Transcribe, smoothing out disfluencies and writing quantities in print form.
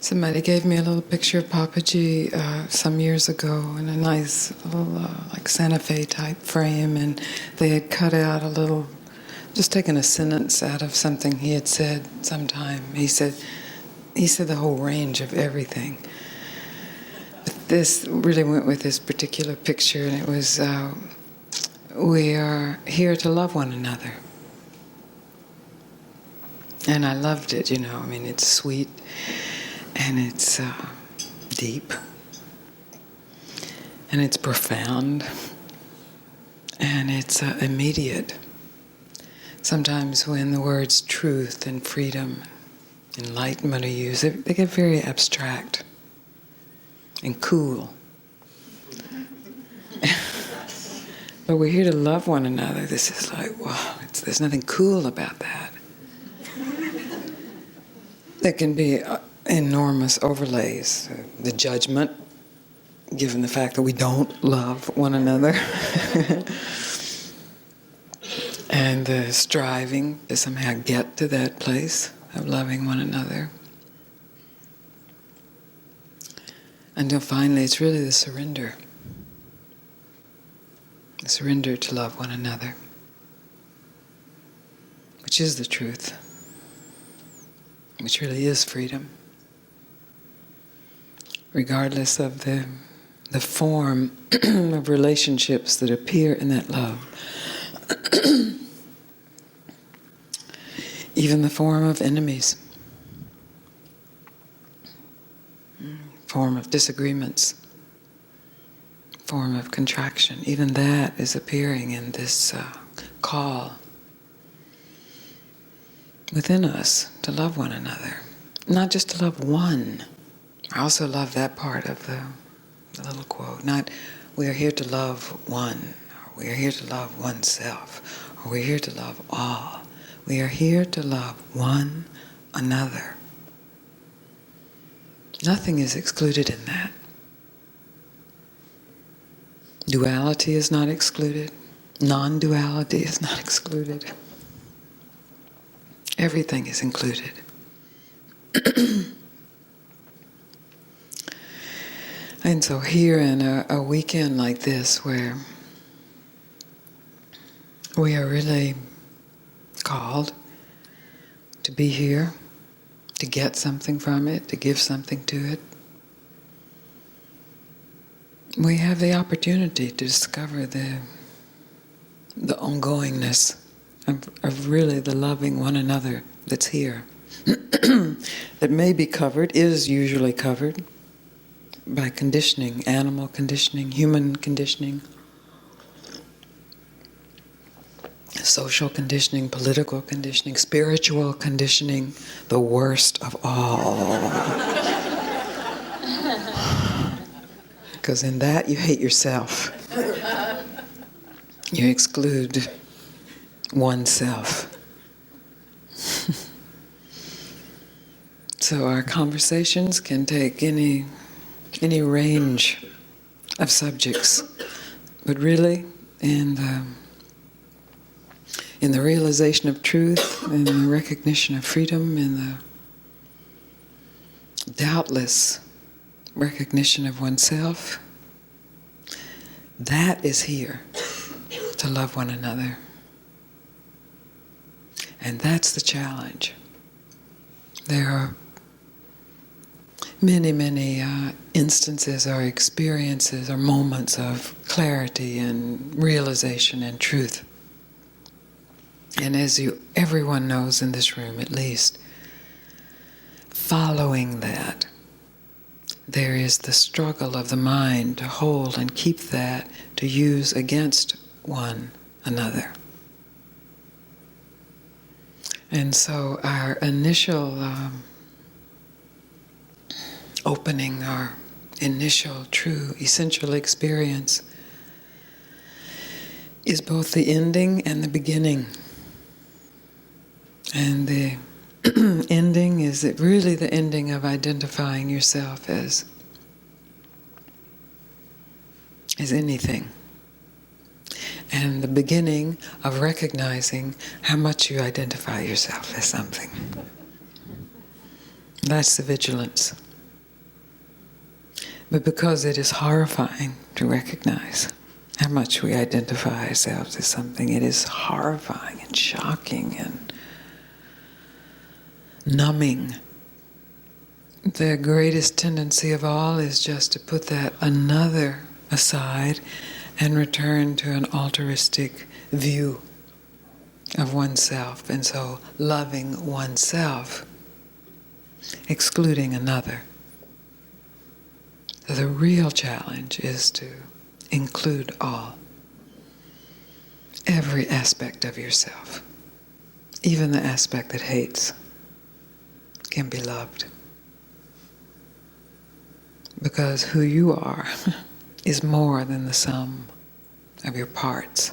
Somebody gave me a little picture of Papaji some years ago in a nice little like Santa Fe type frame, and they had cut out a little, just taken a sentence out of something he had said sometime. He said the whole range of everything. But this really went with this particular picture, and it was, we are here to love one another. And I loved it, I mean, it's sweet. And it's deep, and it's profound, and it's immediate. Sometimes when the words truth and freedom, enlightenment are used, they get very abstract and cool. But we're here to love one another. This is like, wow, there's nothing cool about that. There can be enormous overlays, the judgment, given the fact that we don't love one another, and the striving to somehow get to that place of loving one another. Until finally it's really the surrender to love one another, which is the truth, which really is freedom. Regardless of the form of relationships that appear in that love. Even the form of enemies, form of disagreements, form of contraction, even that is appearing in this call within us to love one another. Not just to love one. I also love that part of the little quote. Not, we are here to love one, or we are here to love oneself, or we're here to love all. We are here to love one another. Nothing is excluded in that. Duality is not excluded. Non-duality is not excluded. Everything is included. And so here in a weekend like this, where we are really called to be here, to get something from it, to give something to it, we have the opportunity to discover the ongoingness of really the loving one another that's here. That may be covered, is usually covered, by conditioning, animal conditioning, human conditioning, social conditioning, political conditioning, spiritual conditioning, the worst of all. Because in that you hate yourself. You exclude oneself. So our conversations can take any range of subjects, but really in the realization of truth, in the recognition of freedom, in the doubtless recognition of oneself, that is here to love one another. And that's the challenge. There are many instances or experiences or moments of clarity and realization and truth. And as everyone knows in this room at least, following that, there is the struggle of the mind to hold and keep that, to use against one another. And so our initial opening, our initial true essential experience is both the ending and the beginning. And the ending is really the ending of identifying yourself as anything. And the beginning of recognizing how much you identify yourself as something. That's the vigilance. But because it is horrifying to recognize how much we identify ourselves as something, it is horrifying and shocking and numbing. The greatest tendency of all is just to put that another aside and return to an altruistic view of oneself. And so loving oneself, excluding another. So the real challenge is to include all. Every aspect of yourself, even the aspect that hates, can be loved. Because who you are is more than the sum of your parts.